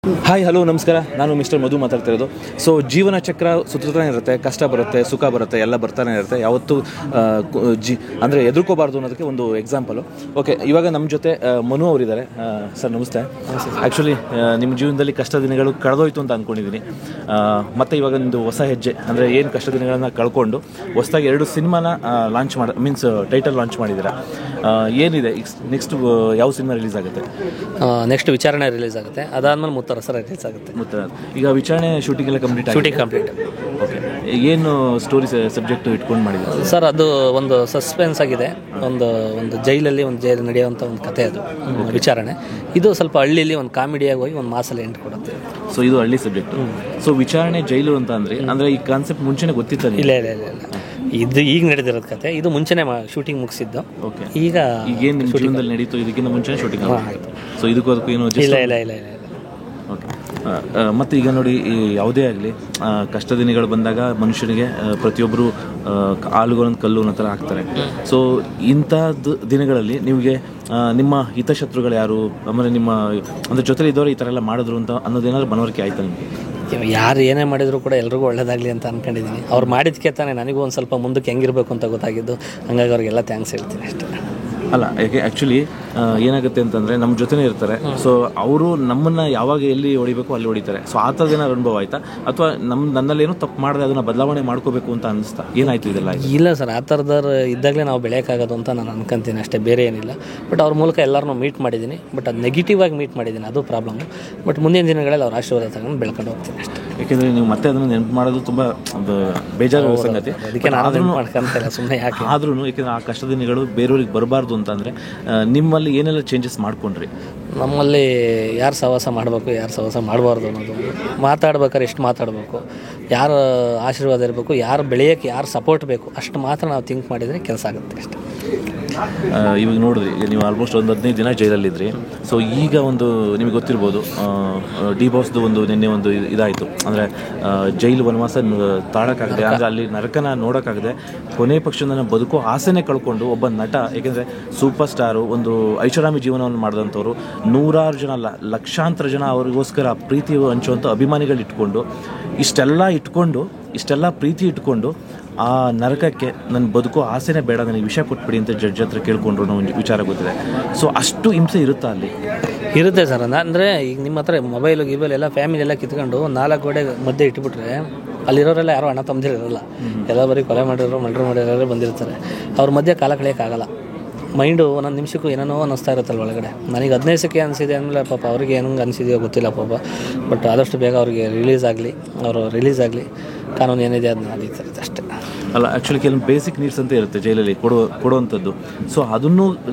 Hi hello ನಮಸ್ಕಾರ, ನಾನು mister ಮಧು ಮಾತಾಡ್ತಿರೋದು. ಸೊ ಜೀವನ ಚಕ್ರ ಸುತ್ತಾನೆ ಇರುತ್ತೆ, ಕಷ್ಟ ಬರುತ್ತೆ, ಸುಖ ಬರುತ್ತೆ, ಎಲ್ಲ ಬರ್ತಾನೆ ಇರುತ್ತೆ. ಯಾವತ್ತೂ ಅಂದರೆ ಎದುರ್ಕೋಬಾರ್ದು ಅನ್ನೋದಕ್ಕೆ ಒಂದು ಎಕ್ಸಾಂಪಲು. ಓಕೆ, ಇವಾಗ ನಮ್ಮ ಜೊತೆ ಮನು ಅವರಿದ್ದಾರೆ. ಸರ್ ನಮಸ್ತೆ. ಆ್ಯಕ್ಚುಲಿ ನಿಮ್ಮ ಜೀವನದಲ್ಲಿ ಕಷ್ಟ ದಿನಗಳು ಕಳೆದೋಯ್ತು ಅಂತ ಅಂದ್ಕೊಂಡಿದ್ದೀನಿ. ಮತ್ತು ಇವಾಗ ನಿಮ್ಮದು ಹೊಸ ಹೆಜ್ಜೆ ಅಂದರೆ ಏನು ಕಷ್ಟ ದಿನಗಳನ್ನು ಕಳ್ಕೊಂಡು ಹೊಸದಾಗಿ 2 ಸಿನಿಮಾನ ಲಾಂಚ್ ಟೈಟಲ್ ಲಾಂಚ್ ಮಾಡಿದ್ದೀರಾ. ಏನಿದೆ ನೆಕ್ಸ್ಟ್? ಯಾವ ಸಿನಿಮಾ ರಿಲೀಸ್ ಆಗುತ್ತೆ? ನೆಕ್ಸ್ಟ್ ವಿಚಾರಣೆ ರಿಲೀಸ್ ಆಗುತ್ತೆ, ಅದಾದ್ಮೇಲೆ ಮುತ್ತರಸ ರಿಲೀಸ್ ಆಗುತ್ತೆ. ಈಗ ವಿಚಾರಣೆ ಶೂಟಿಂಗ್ ಎಲ್ಲ ಕಂಪ್ಲೀಟ್. ಓಕೆ, ಏನು ಸ್ಟೋರಿ ಸಬ್ಜೆಕ್ಟ್ ಇಟ್ಕೊಂಡು ಮಾಡಿದ್ರು ಸರ್? ಅದು ಒಂದು ಸಸ್ಪೆನ್ಸ್ ಆಗಿದೆ. ಒಂದು ಜೈಲಲ್ಲಿ ಜೈಲು ನಡೆಯುವಂಥ ಒಂದು ಕತೆ ಅದು ವಿಚಾರಣೆ. ಇದು ಸ್ವಲ್ಪ ಹಳ್ಳಿಯಲ್ಲಿ ಒಂದು ಕಾಮಿಡಿಯಾಗಿ ಹೋಗಿ ಒಂದು ಮಾಸಲ್ಲಿ ಎಂಟು ಕೊಡುತ್ತೆ. ಸೊ ಇದು ಹಳ್ಳಿ ಸಬ್ಜೆಕ್ಟ್. ಸೊ ವಿಚಾರಣೆ ಜೈಲು ಅಂತ ಅಂದರೆ ಈ ಕಾನ್ಸೆಪ್ಟ್ ಮುಂಚೆನೇ ಗೊತ್ತಿತ್ತು? ಇಲ್ಲ, ಇದು ಈಗ ನಡೆದಿರೋದು ಕತೆ. ಇದು ಮುಂಚೆನೇ ಶೂಟಿಂಗ್ ಮುಗಿಸಿದ್ದು. ಓಕೆ, ಈಗೇನು ನಿಮ್ಮ ಜೀವನದಲ್ಲಿ ನಡೀತು ಇದಕ್ಕಿಂತ ಮುಂಚೆನೇ ಶೂಟಿಂಗ್ ಆಯಿತು? ಸೊ ಇದಕ್ಕೂ ಏನು? ಇಲ್ಲ. ಓಕೆ, ಮತ್ತು ಈಗ ನೋಡಿ, ಯಾವುದೇ ಆಗಲಿ ಕಷ್ಟ ದಿನಗಳು ಬಂದಾಗ ಮನುಷ್ಯನಿಗೆ ಪ್ರತಿಯೊಬ್ಬರು ಆಲುಗಳೊಂದು ಕಲ್ಲು ಅನ್ನೋ ಥರ ಆಗ್ತಾರೆ. ಸೊ ಇಂಥದ್ದು ದಿನಗಳಲ್ಲಿ ನಿಮಗೆ ನಿಮ್ಮ ಹಿತಶತ್ರುಗಳು ಯಾರು, ಆಮೇಲೆ ನಿಮ್ಮ ಅಂದರೆ ಜೊತೆಲಿ ಇದ್ದವರು ಈ ಥರ ಎಲ್ಲ ಮಾಡಿದ್ರು ಅಂತ ಅನ್ನೋದೇನಾದ್ರು ಮನವರಿಕೆ ಆಯ್ತಾ ನಿಮಗೆ? ಯಾರು ಏನೇ ಮಾಡಿದ್ರು ಕೂಡ ಎಲ್ರಿಗೂ ಒಳ್ಳೇದಾಗಲಿ ಅಂತ ಅಂದ್ಕೊಂಡಿದ್ದೀನಿ. ಅವ್ರು ಮಾಡಿದ್ದಕ್ಕೆ ತಾನೇ ನನಗೂ ಒಂದು ಸ್ವಲ್ಪ ಮುಂದಕ್ಕೆ ಹೆಂಗಿರ್ಬೇಕು ಅಂತ ಗೊತ್ತಾಗಿದ್ದು. ಹಂಗಾಗಿ ಅವ್ರಿಗೆಲ್ಲ ಥ್ಯಾಂಕ್ಸ್ ಹೇಳ್ತೀನಿ ಅಷ್ಟೇ. ಅಲ್ಲ, ಯಾಕೆ ಆ್ಯಕ್ಚುಲಿ ಏನಾಗುತ್ತೆ ಅಂತಂದರೆ ನಮ್ಮ ಜೊತೆನೇ ಇರ್ತಾರೆ. ಸೊ ಅವರು ನಮ್ಮನ್ನು ಯಾವಾಗ ಎಲ್ಲಿ ಹೊಡಿಬೇಕು ಅಲ್ಲಿ ಹೊಡಿತಾರೆ. ಸೊ ಆ ಥರದ್ದು ಏನಾದ್ರು ಅನುಭವ ಆಯಿತಾ? ಅಥವಾ ನನ್ನಲ್ಲೇನೋ ತಪ್ಪು ಮಾಡಿದೆ ಅದನ್ನು ಬದಲಾವಣೆ ಮಾಡ್ಕೋಬೇಕು ಅಂತ ಅನ್ನಿಸ್ತಾ? ಏನಾಯಿತು ಇದೆಲ್ಲ? ಇಲ್ಲ ಸರ್, ಆ ಥರದವ್ರು ಇದ್ದಾಗಲೇ ನಾವು ಬೆಳೆಯೋಕ್ಕಾಗೋದು ಅಂತ ನಾನು ಅನ್ಕೊಂತೀನಿ ಅಷ್ಟೇ, ಬೇರೆ ಏನಿಲ್ಲ. ಬಟ್ ಅವ್ರ ಮೂಲಕ ಎಲ್ಲರನ್ನೂ ಮೀಟ್ ಮಾಡಿದ್ದೀನಿ. ಬಟ್ ಅದು ನೆಗೆಟಿವ್ ಆಗಿ ಮೀಟ್ ಮಾಡಿದ್ದೀನಿ, ಅದು ಪ್ರಾಬ್ಲಮ್ಮು. ಬಟ್ ಮುಂದಿನ ದಿನಗಳಲ್ಲಿ ಅವ್ರ ಆಶೀರ್ವಾದ ತಗೊಂಡು ಬೆಳ್ಕೊಂಡು ಹೋಗ್ತೀನಿ ಅಷ್ಟೇ. ಯಾಕೆಂದರೆ ನೀವು ಮತ್ತೆ ಅದನ್ನು ನೆನಪು ಮಾಡೋದು ತುಂಬ ಬೇಜಾರು ಸಂಗತಿ. ಅದಕ್ಕೆ ನಾನು ಮಾಡ್ಕೊಂತಿಲ್ಲ ಸುಮ್ಮನೆ ಯಾಕೆ. ಆದ್ರೂ ಯಾಕೆಂದರೆ ಆ ಕಷ್ಟ ದಿನಗಳು ಬೇರೆಯವ್ರಿಗೆ ಬರಬಾರ್ದು ಅಂತಂದರೆ ನಿಮ್ಮಲ್ಲಿ ಏನೆಲ್ಲ ಚೇಂಜಸ್ ಮಾಡ್ಕೊಂಡ್ರಿ? ನಮ್ಮಲ್ಲಿ ಯಾರು ಸಹವಾಸ ಮಾಡಬೇಕು, ಯಾರು ಸಹವಾಸ ಮಾಡಬಾರ್ದು ಅನ್ನೋದು, ಮಾತಾಡ್ಬೇಕಾದ್ರೆ ಎಷ್ಟು ಮಾತಾಡಬೇಕು, ಯಾರ ಆಶೀರ್ವಾದ ಇರಬೇಕು, ಯಾರು ಬೆಳೆಯೋಕ್ಕೆ ಯಾರು ಸಪೋರ್ಟ್ ಬೇಕು, ಅಷ್ಟು ಮಾತ್ರ ನಾವು ಥಿಂಕ್ ಮಾಡಿದರೆ ಕೆಲಸ ಆಗುತ್ತೆ ಅಷ್ಟೇ. ಇವಾಗ ನೋಡಿದ್ರಿ, ಈಗ ನೀವು ಆಲ್ಮೋಸ್ಟ್ ಒಂದು 15 ದಿನ ಜೈಲಲ್ಲಿದ್ರಿ. ಸೊ ಈಗ ಒಂದು ನಿಮಗೆ ಗೊತ್ತಿರ್ಬೋದು, ಡಿ ಬಾಸ್ದು ನಿನ್ನೆ ಇದಾಯಿತು. ಅಂದರೆ ಜೈಲು ವನವಾಸ ತಾಳೋಕ್ಕಾಗದೆ, ಅಂದರೆ ಅಲ್ಲಿ ನರಕನ ನೋಡೋಕ್ಕಾಗದೆ ಕೊನೆ ಪಕ್ಷ ನನ್ನ ಬದುಕೋ ಆಸೆನೇ ಕಳ್ಕೊಂಡು ಒಬ್ಬ ನಟ, ಏಕೆಂದರೆ ಸೂಪರ್ ಸ್ಟಾರು, ಒಂದು ಐಷಾರಾಮಿ ಜೀವನವನ್ನು ಮಾಡಿದಂಥವ್ರು, ನೂರಾರು ಜನ ಅಲ್ಲ ಲಕ್ಷಾಂತರ ಜನ ಅವರಿಗೋಸ್ಕರ ಪ್ರೀತಿ ಹಂಚುವಂಥ ಅಭಿಮಾನಿಗಳು ಇಷ್ಟೆಲ್ಲ ಪ್ರೀತಿ ಇಟ್ಕೊಂಡು ಆ ನರಕಕ್ಕೆ ನನ್ನ ಬದುಕೋ ಆಸೆನೇ ಬೇಡ, ನನಗೆ ವಿಷಯ ಕೊಟ್ಬಿಡಿ ಅಂತ ಜಡ್ಜ್ ಹತ್ರ ಕೇಳ್ಕೊಂಡ್ರು ಒಂದು ವಿಚಾರ ಗೊತ್ತಿದೆ. ಸೊ ಅಷ್ಟು ಹಿಂಸೆ ಇರುತ್ತಾ ಅಲ್ಲಿ? ಇರುತ್ತೆ ಸರ್. ಅಂದರೆ ಈಗ ನಿಮ್ಮ ಹತ್ರ ಮೊಬೈಲು ಎಲ್ಲ ಫ್ಯಾಮಿಲಿ ಎಲ್ಲ ಕಿತ್ಕೊಂಡು 4 ಗೋಡೆ ಮಧ್ಯೆ ಇಟ್ಬಿಟ್ರೆ ಅಲ್ಲಿರೋರೆಲ್ಲ ಯಾರೋ ಅಣ್ಣ ತಮ್ಮದಿರಲ್ಲ, ಎಲ್ಲ ಬರೀ ಕೊಲೆ ಮಾಡಿರೋರೇ ಬಂದಿರ್ತಾರೆ. ಅವ್ರ ಮಧ್ಯೆ ಕಾಲ ಕಳೆಯೋಕ್ಕಾಗಲ್ಲ. ಮೈಂಡು ಒಂದೊಂದು ನಿಮಿಷಕ್ಕೂ ಏನೇನೋ ಅನ್ನಿಸ್ತಾ ಇರುತ್ತಲ್ಲ ಒಳಗಡೆ. ನನಗೆ 15 ಸೆಕೆ ಅನಿಸಿದೆ ಅಂದಮೇಲೆ ಪಾಪ ಅವ್ರಿಗೆ ಹೆಂಗೆ ಅನಿಸಿದೆಯೋ ಗೊತ್ತಿಲ್ಲ ಪಾಪ. ಬಟ್ ಆದಷ್ಟು ಬೇಗ ಅವ್ರಿಗೆ ರಿಲೀಸ್ ಆಗಲಿ, ಕಾನೂನು ಏನಿದೆ ಅದನ್ನ ನಡೀತಾ ಅಷ್ಟೇ. ಅಲ್ಲ, ಆ್ಯಕ್ಚುಲಿ ಕೆಲವು ಬೇಸಿಕ್ ನೀಡ್ಸ್ ಅಂತ ಇರುತ್ತೆ ಜೈಲಲ್ಲಿ ಕೊಡುವಂಥದ್ದು. ಸೊ ಅದನ್ನು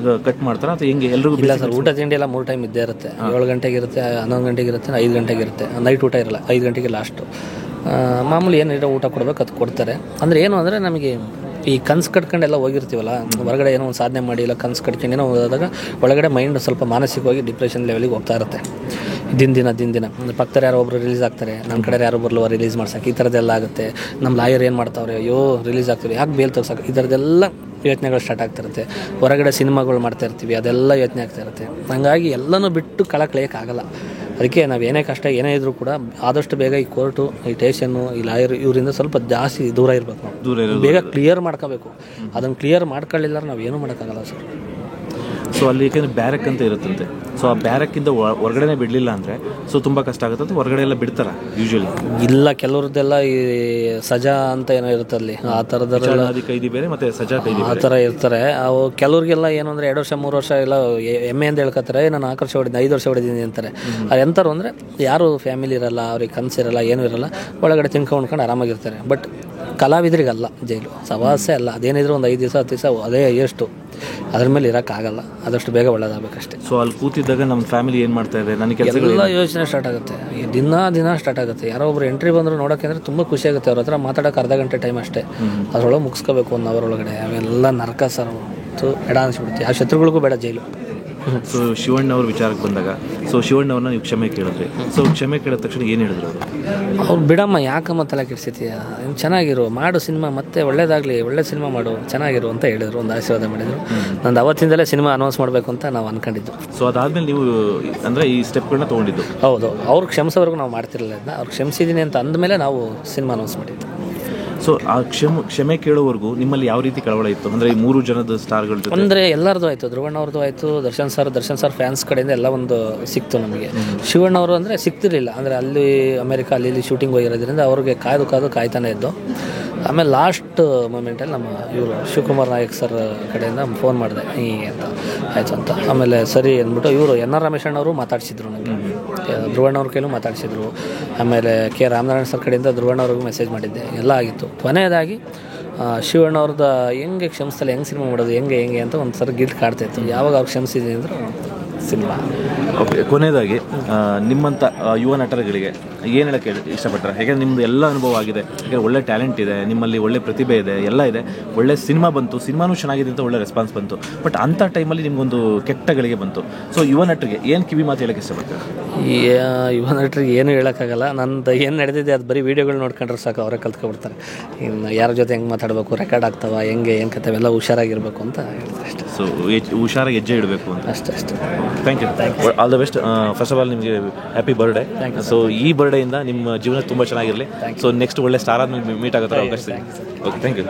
ಕಟ್ ಮಾಡ್ತಾರೆ ಅಥವಾ ಹೆಂಗೆ? ಎಲ್ರಿಗೂ ಇಲ್ಲ ಸರ್, ಊಟ ತಿಂಡಿ ಎಲ್ಲ 3 ಟೈಮ್ ಇದ್ದೇ ಇರುತ್ತೆ. 7 ಗಂಟೆಗೆ ಇರುತ್ತೆ, 11 ಗಂಟೆಗೆ ಇರುತ್ತೆ, 5 ಗಂಟೆಗೆ ಇರುತ್ತೆ. ನೈಟ್ ಊಟ ಇರಲ್ಲ, 5 ಗಂಟೆಗೆ ಲಾಸ್ಟು. ಮಾಮೂಲಿ ಏನಿರೋ ಊಟ ಕೊಡಬೇಕು, ಅದು ಕೊಡ್ತಾರೆ. ಅಂದರೆ ಏನು ಅಂದರೆ ನಮಗೆ ಈ ಕನ್ಸು ಕಟ್ಕೊಂಡೆಲ್ಲ ಹೋಗಿರ್ತೀವಲ್ಲ, ಹೊರಗಡೆ ಏನೋ ಒಂದು ಸಾಧನೆ ಮಾಡಿ ಇಲ್ಲ ಕನ್ಸು ಕಟ್ಕೊಂಡು ಏನೋ ಹೋದಾಗ ಒಳಗಡೆ ಮೈಂಡ್ ಸ್ವಲ್ಪ ಮಾನಸಿಕವಾಗಿ ಡಿಪ್ರೆಷನ್ ಲೆವೆಲಿಗೆ ಹೋಗ್ತಾ ಇರುತ್ತೆ. ದಿನ ಪಕ್ಕದಲ್ಲಿ ಯಾರೋ ಒಬ್ಬರು ರಿಲೀಸ್ ಆಗ್ತಾರೆ, ನನ್ನ ಕಡೆ ಯಾರೋ ಒಬ್ಬರು ರಿಲೀಸ್ ಮಾಡ್ಸೋಕೆ, ಈ ಥರದ್ದೆಲ್ಲ ಆಗುತ್ತೆ. ನಮ್ಮ ಲಾಯರ್ ಏನು ಮಾಡ್ತಾವ್ರೆ, ಅಯ್ಯೋ ರಿಲೀಸ್ ಆಗ್ತೀವಿ, ಯಾಕೆ ಬೇಲ್ ತಗ್ಸೋಕೆ, ಈ ಥರದ್ದೆಲ್ಲ ಯೋಚನೆಗಳು ಸ್ಟಾರ್ಟ್ ಆಗ್ತಿರುತ್ತೆ. ಹೊರಗಡೆ ಸಿನಿಮಾಗಳು ಮಾಡ್ತಾ ಇರ್ತೀವಿ, ಅದೆಲ್ಲ ಯೋಚನೆ ಆಗ್ತಾ ಇರುತ್ತೆ. ಹಾಗಾಗಿ ಎಲ್ಲನೂ ಬಿಟ್ಟು ಕಳೆಯೋಕ್ಕಾಗಲ್ಲ. ಅದಕ್ಕೆ ನಾವು ಏನೇ ಕಷ್ಟ ಏನೇ ಇದ್ರೂ ಕೂಡ ಆದಷ್ಟು ಬೇಗ ಈ ಕೋರ್ಟು, ಈ ಸ್ಟೇಷನ್ನು, ಈ ಲಾಯರ್ ಇವರಿಂದ ಸ್ವಲ್ಪ ಜಾಸ್ತಿ ದೂರ ಇರಬೇಕು. ನಾವು ಬೇಗ ಕ್ಲಿಯರ್ ಮಾಡ್ಕೋಬೇಕು. ಅದನ್ನು ಕ್ಲಿಯರ್ ಮಾಡ್ಕೊಳ್ಳಿಲ್ಲ ನಾವು ಏನೂ ಮಾಡೋಕ್ಕಾಗಲ್ಲ ಸರ್. ಸೊ ಅಲ್ಲಿ ಏಕೆಂದರೆ ಬ್ಯಾರಕ್ ಅಂತ ಇರುತ್ತಂತೆ. ಸೊ ಆ ಬ್ಯಾರಕ್ಕಿಂದ ಹೊರಗಡೆ ಬಿಡಲಿಲ್ಲ ಅಂದರೆ ಸೊ ತುಂಬ ಕಷ್ಟ ಆಗುತ್ತೆ. ಹೊರಗಡೆ ಎಲ್ಲ ಬಿಡ್ತಾರೆ ಯೂಶ್ವಲಿ? ಇಲ್ಲ, ಕೆಲವ್ರದ್ದೆಲ್ಲ ಈ ಸಜಾ ಅಂತ ಏನೋ ಇರುತ್ತೆ ಅಲ್ಲಿ, ಆ ಥರದ್ದೆಲ್ಲ ಕೈದಿ ಬೇರೆ ಮತ್ತು ಸಜಾ ಕೈದಿ ಆ ಥರ ಇರ್ತಾರೆ. ಅವು ಕೆಲವ್ರಿಗೆಲ್ಲ ಏನು ಅಂದರೆ 2 ವರ್ಷ 3 ವರ್ಷ ಎಲ್ಲ ಎಮ್ಮೆ ಅಂತ ಹೇಳ್ಕೊತಾರೆ, ನಾನು 4 ವರ್ಷ ಹೊಡಿದ್ದೀನಿ, 5 ವರ್ಷ ಹೊಡಿದ್ದೀನಿ ಅಂತಾರೆ. ಅದು ಎಂಥವ್ರು ಅಂದರೆ ಯಾರು ಫ್ಯಾಮಿಲಿ ಇರಲ್ಲ, ಅವ್ರಿಗೆ ಕನಸಿರಲ್ಲ, ಏನೂ ಇರಲ್ಲ, ಒಳಗಡೆ ತಿನ್ಕೊಂಡು ಆರಾಮಾಗಿರ್ತಾರೆ. ಬಟ್ ಕಲಾವಿದರಿಗಲ್ಲ ಜೈಲು, ಸವಾಸೆ ಅಲ್ಲ. ಅದೇನಿದ್ರು ಒಂದು 5 ದಿವಸ 10 ದಿವಸ ಅದೇ ಎಷ್ಟು, ಅದ್ರ ಮೇಲೆ ಇರೋಕ್ಕಾಗಲ್ಲ. ಆದಷ್ಟು ಬೇಗ ಒಳ್ಳೇದಾಗಬೇಕಷ್ಟೇ. ಸೊ ಅಲ್ಲಿ ಕೂತಿದ್ದಾಗ ನಮ್ಮ ಫ್ಯಾಮಿಲಿ ಏನು ಮಾಡ್ತಾ ಇದೆ, ನನಗೆ ಎಲ್ಲ ಯೋಚನೆ ಸ್ಟಾರ್ಟ್ ಆಗುತ್ತೆ. ದಿನ ಸ್ಟಾರ್ಟ್ ಆಗುತ್ತೆ. ಯಾರೋ ಒಬ್ರು ಎಂಟ್ರಿ ಬಂದರು ನೋಡೋಕೆ ಅಂದರೆ ತುಂಬ ಖುಷಿ ಆಗುತ್ತೆ. ಅವ್ರ ಹತ್ರ ಮಾತಾಡೋಕೆ ಅರ್ಧ ಗಂಟೆ ಟೈಮ್ ಅಷ್ಟೇ, ಅದರೊಳಗೆ ಮುಗಿಸ್ಕೋಬೇಕು 1 ಅವರ್ ಒಳಗಡೆ. ಅವೆಲ್ಲ ನರಕ ಸರ್, ಎಡ ಅನಿಸ್ಬಿಡುತ್ತೆ. ಆ ಶತ್ರುಗಳಿಗೂ ಬೇಡ ಜೈಲು. ಸೊ ಶಿವಣ್ಣ ಅವ್ರ ವಿಚಾರಕ್ಕೆ ಬಂದಾಗ ಸೊ ಶಿವಣ್ಣವ್ರನ್ನ ನೀವು ಕ್ಷಮೆ ಕೇಳಿದ್ರಿ. ಸೊ ಕ್ಷಮೆ ಕೇಳಿದ ತಕ್ಷಣ ಏನು ಹೇಳಿದ್ರು ಅವರು? ಅವ್ರು ಬಿಡಮ್ಮ, ಯಾಕಮ್ಮ ತಲೆ ಕೆಡಿಸ್ತೀಯ, ಚೆನ್ನಾಗಿರು, ಮಾಡು ಸಿನಿಮಾ, ಮತ್ತೆ ಒಳ್ಳೇದಾಗಲಿ, ಒಳ್ಳೆ ಸಿನಿಮಾ ಮಾಡು, ಚೆನ್ನಾಗಿರು ಅಂತ ಹೇಳಿದ್ರು, ಒಂದು ಆಶೀರ್ವಾದ ಮಾಡಿದರು. ನಂದು ಅವತ್ತಿಂದಲೇ ಸಿನಿಮಾ ಅನೌನ್ಸ್ ಮಾಡಬೇಕು ಅಂತ ನಾವು ಅಂದ್ಕೊಂಡಿದ್ದು. ಸೊ ಅದಾದಮೇಲೆ ನೀವು ಅಂದರೆ ಈ ಸ್ಟೆಪ್ಗಳನ್ನ ತೊಗೊಂಡಿದ್ದು? ಹೌದು, ಅವ್ರು ಕ್ಷಮಿಸೋವರೆಗೂ ನಾವು ಮಾಡ್ತಿರಲಿಲ್ಲ ಇದನ್ನ. ಅವ್ರು ಕ್ಷಮಿಸಿದ್ದೀನಿ ಅಂತ ಅಂದಮೇಲೆ ನಾವು ಸಿನಿಮಾ ಅನೌನ್ಸ್ ಮಾಡಿದ್ದು. ಸೊ ಆ ಕ್ಷಮೆ ಕೇಳೋವರೆಗೂ ನಿಮ್ಮಲ್ಲಿ ಯಾವ ರೀತಿ ಕಳವಳ ಇತ್ತು? ಅಂದರೆ ಈ 3 ಜನದ ಸ್ಟಾರ್ಗಳ ಜೊತೆ ಅಂದರೆ ಎಲ್ಲರದು ಆಯಿತು, ಧ್ರುವಣ್ಣವ್ರದ್ದು ಆಯಿತು, ದರ್ಶನ್ ಸರ್ ಫ್ಯಾನ್ಸ್ ಕಡೆಯಿಂದ ಎಲ್ಲ ಒಂದು ಸಿಕ್ತು ನಮಗೆ. ಶಿವಣ್ಣವರು ಅಂದರೆ ಸಿಗ್ತಿರಲಿಲ್ಲ, ಅಂದರೆ ಅಲ್ಲಿ ಅಮೇರಿಕಾ ಅಲ್ಲಿ ಇಲ್ಲಿ ಶೂಟಿಂಗ್ ಹೋಗಿರೋದ್ರಿಂದ ಅವ್ರಿಗೆ ಕಾಯ್ತಾನೆ ಇದ್ದು. ಆಮೇಲೆ ಲಾಸ್ಟ್ ಮೂಮೆಂಟಲ್ಲಿ ನಮ್ಮ ಇವರು ಶಿವಕುಮಾರ್ ನಾಯಕ್ ಸರ್ ಕಡೆಯಿಂದ ಫೋನ್ ಮಾಡಿದೆ ಹೀಗೆ ಅಂತ ಆಯಿತು ಅಂತ. ಆಮೇಲೆ ಸರಿ ಅಂದ್ಬಿಟ್ಟು ಇವರು ಎನ್ ಆರ್ ರಮೇಶಣ್ಣವರು ಮಾತಾಡಿಸಿದ್ರು ನನಗೆ, ಧ್ರುವಣ್ಣವ್ರ ಕೈಲೂ ಮಾತಾಡಿಸಿದ್ರು. ಆಮೇಲೆ ಕೆ ರಾಮನಾರಾಯಣ ಸರ್ ಕಡೆಯಿಂದ ಧ್ರುವಣ್ಣವ್ರಿಗೂ ಮೆಸೇಜ್ ಮಾಡಿದ್ದೆ, ಎಲ್ಲ ಆಗಿತ್ತು. ಕೊನೆಯದಾಗಿ ಶಿವಣ್ಣವ್ರದ್ದು ಹೆಂಗೆ ಕ್ಷಮಿಸ್ತಲ್ಲ, ಹೆಂಗೆ ಸಿನಿಮಾ ಮಾಡೋದು, ಹೆಂಗೆ ಅಂತ ಒಂದು ಸಲ ಗಿಲ್ಟ್ ಕಾಡ್ತಾಯಿತ್ತು. ಯಾವಾಗ ಅವ್ರು ಕ್ಷಮಿಸಿದ್ದೀನಿ ಅಂದ್ರೆ ಸಿನಿಮಾ. ಓಕೆ, ಕೊನೆಯದಾಗಿ ನಿಮ್ಮಂಥ ಯುವ ನಟರುಗಳಿಗೆ ಏನು ಹೇಳೋಕ್ಕೆ ಇಷ್ಟಪಡ್ತಾರೆ? ಯಾಕೆಂದರೆ ನಿಮ್ಮದು ಎಲ್ಲ ಅನುಭವ ಆಗಿದೆ, ಯಾಕೆಂದರೆ ಒಳ್ಳೆ ಟ್ಯಾಲೆಂಟ್ ಇದೆ, ನಿಮ್ಮಲ್ಲಿ ಒಳ್ಳೆ ಪ್ರತಿಭೆ ಇದೆ, ಎಲ್ಲ ಇದೆ, ಒಳ್ಳೆ ಸಿನಿಮಾ ಬಂತು, ಸಿನಿಮಾನೂ ಚೆನ್ನಾಗಿದೆ ಅಂತ ಒಳ್ಳೆ ರೆಸ್ಪಾನ್ಸ್ ಬಂತು. ಬಟ್ ಅಂಥ ಟೈಮಲ್ಲಿ ನಿಮಗೊಂದು ಕೆಟ್ಟ ಗಳಿಗೆ ಬಂತು. ಸೊ ಯುವ ನಟರಿಗೆ ಏನು ಕಿವಿ ಮಾತು ಹೇಳೋಕ್ಕೆ ಇಷ್ಟಪಡ್ತಾರೆ? ಈ ಯುವ ನಟರಿಗೆ ಏನು ಹೇಳೋಕ್ಕಾಗಲ್ಲ. ನಂದು ಏನು ನಡೆದಿದೆ ಅದು ಬರೀ ವೀಡಿಯೋಗಳು ನೋಡ್ಕೊಂಡ್ರೆ ಸಾಕು, ಅವರೇ ಕಲ್ತ್ಕೊಬಿಡ್ತಾರೆ. ಇನ್ನು ಯಾರ ಜೊತೆ ಹೆಂಗೆ ಮಾತಾಡಬೇಕು, ರೆಕಾರ್ಡ್ ಆಗ್ತಾವ, ಹೆಂಗೆ ಏನು ಕತೆ, ಎಲ್ಲ ಹುಷಾರಾಗಿರ್ಬೇಕು ಅಂತ ಹೇಳ್ತಾರೆ ಅಷ್ಟೇ. ಸೊ ಹುಷಾರಾಗಿ ಹೆಜ್ಜೆ ಇಡಬೇಕು ಅಂತ ಅಷ್ಟೇ. Thank you. All the best. First of all ನಿಮಗೆ ಹ್ಯಾಪಿ ಬರ್ಡೇ. ಸೊ ಈ ಬರ್ಡೇಯಿಂದ ನಿಮ್ಮ ಜೀವನ ತುಂಬ ಚೆನ್ನಾಗಿರಲಿ. ಸೊ ನೆಕ್ಸ್ಟ್ ಒಳ್ಳೆ ಸ್ಟಾರ್ ಆದ್ಮೇಲೆ ಮೀಟ್ ಆಗೋ ಥರ ಅವಕಾಶ. Okay, thank you.